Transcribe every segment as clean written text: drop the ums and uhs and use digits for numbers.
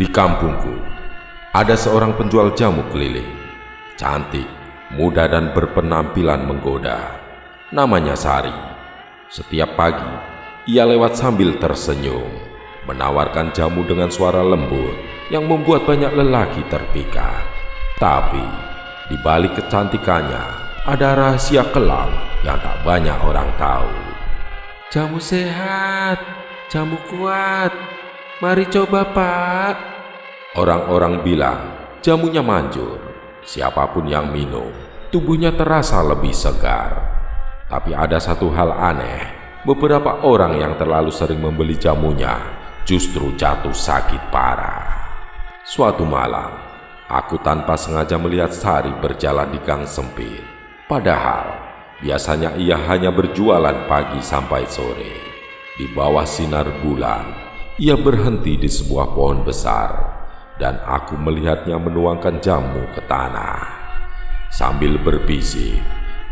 Di kampungku, ada seorang penjual jamu keliling. Cantik, muda dan berpenampilan menggoda. Namanya Sari. Setiap pagi, ia lewat sambil tersenyum, menawarkan jamu dengan suara lembut yang membuat banyak lelaki terpikat. Tapi, di balik kecantikannya, ada rahasia kelam yang tak banyak orang tahu. Jamu sehat, jamu kuat. Mari coba, Pak. Orang-orang bilang jamunya manjur. Siapapun yang minum, tubuhnya terasa lebih segar. Tapi ada satu hal aneh. Beberapa orang yang terlalu sering membeli jamunya justru jatuh sakit parah. Suatu malam, aku tanpa sengaja melihat Sari berjalan di gang sempit. Padahal, biasanya ia hanya berjualan pagi sampai sore. Di bawah sinar bulan, ia berhenti di sebuah pohon besar, dan aku melihatnya menuangkan jamu ke tanah, sambil berbisik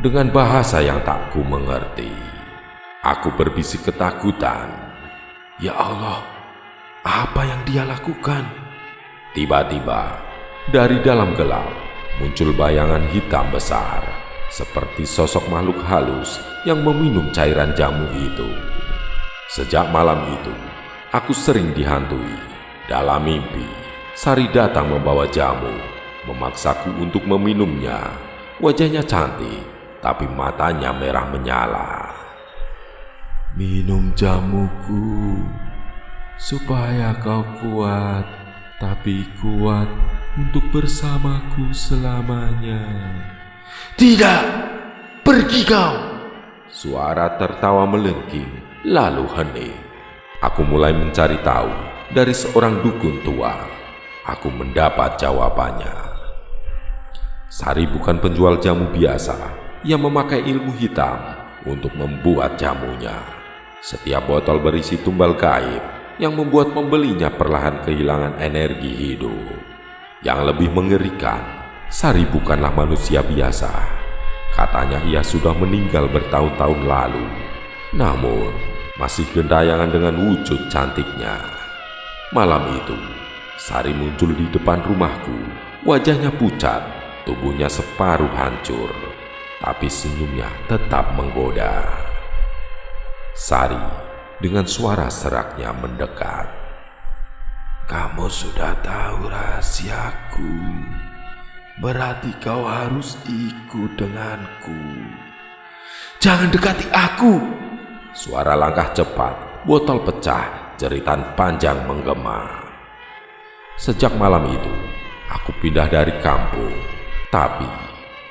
dengan bahasa yang tak ku mengerti. Aku berbisik ketakutan. Ya Allah, apa yang dia lakukan? Tiba-tiba, dari dalam gelap, muncul bayangan hitam besar, seperti sosok makhluk halus yang meminum cairan jamu itu. Sejak malam itu, aku sering dihantui. Dalam mimpi, Sari datang membawa jamu, memaksaku untuk meminumnya. Wajahnya cantik, tapi matanya merah menyala. Minum jamuku, supaya kau kuat, tapi kuat untuk bersamaku selamanya. Tidak, pergi kau. Suara tertawa melengking, lalu hening. Aku mulai mencari tahu dari seorang dukun tua. Aku mendapat jawabannya. Sari bukan penjual jamu biasa. Ia memakai ilmu hitam untuk membuat jamunya. Setiap botol berisi tumbal gaib yang membuat pembelinya perlahan kehilangan energi hidup. Yang lebih mengerikan, Sari bukanlah manusia biasa. Katanya ia sudah meninggal bertahun-tahun lalu, namun masih gentayangan dengan wujud cantiknya. Malam itu, Sari muncul di depan rumahku. Wajahnya pucat, tubuhnya separuh hancur, tapi senyumnya tetap menggoda. Sari dengan suara seraknya mendekat. Kamu sudah tahu rahasiaku. Berarti kau harus ikut denganku. Jangan dekati aku. Suara langkah cepat, botol pecah, jeritan panjang menggema. Sejak malam itu, aku pindah dari kampung. Tapi,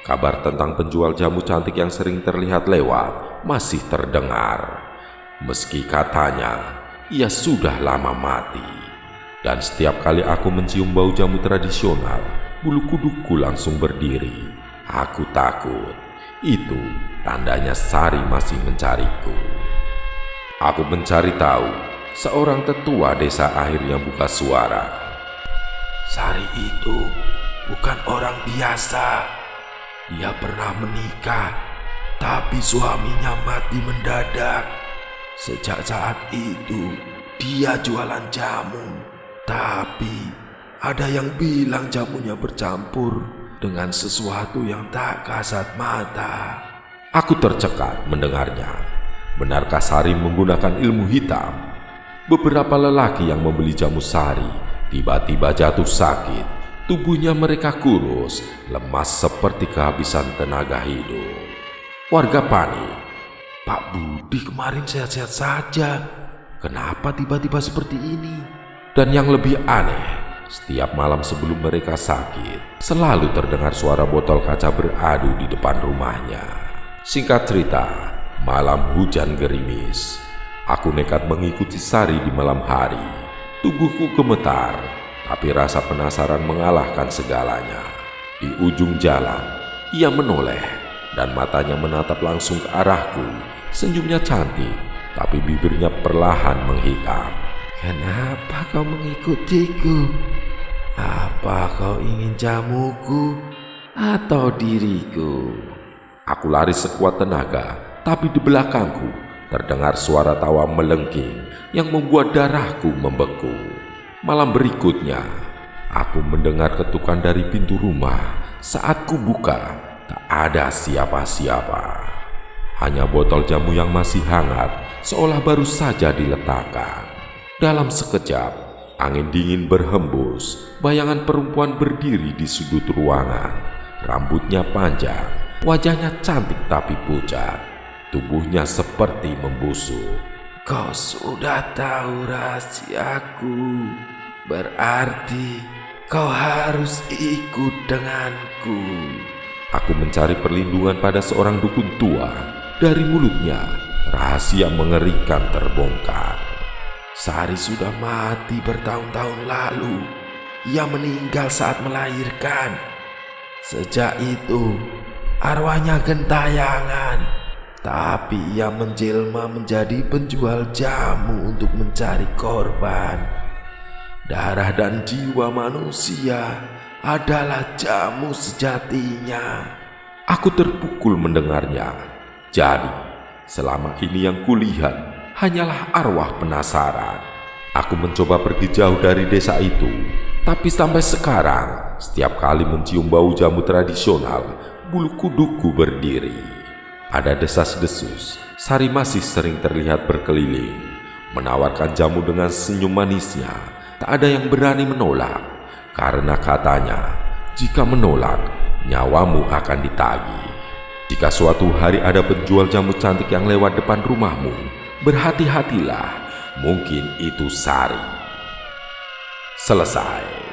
kabar tentang penjual jamu cantik yang sering terlihat lewat masih terdengar. Meski katanya, ia sudah lama mati. Dan setiap kali aku mencium bau jamu tradisional, bulu kudukku langsung berdiri. Aku takut. Itu tandanya Sari masih mencariku. Aku mencari tahu. Seorang tetua desa akhirnya buka suara. Sari itu bukan orang biasa. Dia pernah menikah, tapi suaminya mati mendadak. Sejak saat itu, dia jualan jamu. Tapi ada yang bilang jamunya bercampur dengan sesuatu yang tak kasat mata. Aku tercekat mendengarnya. Benarkah Sari menggunakan ilmu hitam? Beberapa lelaki yang membeli jamu Sari tiba-tiba jatuh sakit. Tubuhnya mereka kurus, lemas seperti kehabisan tenaga hidup. Warga panik. Pak Budi kemarin sehat-sehat saja. Kenapa tiba-tiba seperti ini? Dan yang lebih aneh, setiap malam sebelum mereka sakit, selalu terdengar suara botol kaca beradu di depan rumahnya. Singkat cerita, malam hujan gerimis. Aku nekat mengikuti Sari di malam hari. Tubuhku gemetar, tapi rasa penasaran mengalahkan segalanya. Di ujung jalan, ia menoleh dan matanya menatap langsung ke arahku. Senyumnya cantik, tapi bibirnya perlahan menghitam. Kenapa kau mengikutiku? Apa kau ingin jamuku atau diriku? Aku lari sekuat tenaga, tapi di belakangku terdengar suara tawa melengking yang membuat darahku membeku. Malam berikutnya, aku mendengar ketukan dari pintu rumah. Saat ku buka, tak ada siapa-siapa. Hanya botol jamu yang masih hangat, seolah baru saja diletakkan. Dalam sekejap, angin dingin berhembus. Bayangan perempuan berdiri di sudut ruangan. Rambutnya panjang, wajahnya cantik tapi pucat. Tubuhnya seperti membusuk. Kau sudah tahu rahasiaku. Berarti kau harus ikut denganku. Aku mencari perlindungan pada seorang dukun tua. Dari mulutnya, rahasia mengerikan terbongkar. Sari sudah mati bertahun-tahun lalu. Ia meninggal saat melahirkan. Sejak itu, arwahnya gentayangan. Tapi ia menjelma menjadi penjual jamu untuk mencari korban. Darah dan jiwa manusia adalah jamu sejatinya. Aku terpukul mendengarnya. Jadi, selama ini yang kulihat hanyalah arwah penasaran. Aku mencoba pergi jauh dari desa itu, tapi sampai sekarang, setiap kali mencium bau jamu tradisional, bulu kuduku berdiri. Ada desas-desus, Sari masih sering terlihat berkeliling, menawarkan jamu dengan senyum manisnya. Tak ada yang berani menolak, karena katanya, jika menolak, nyawamu akan ditagih. Jika suatu hari ada penjual jamu cantik yang lewat depan rumahmu, berhati-hatilah, mungkin itu Sari. Selesai.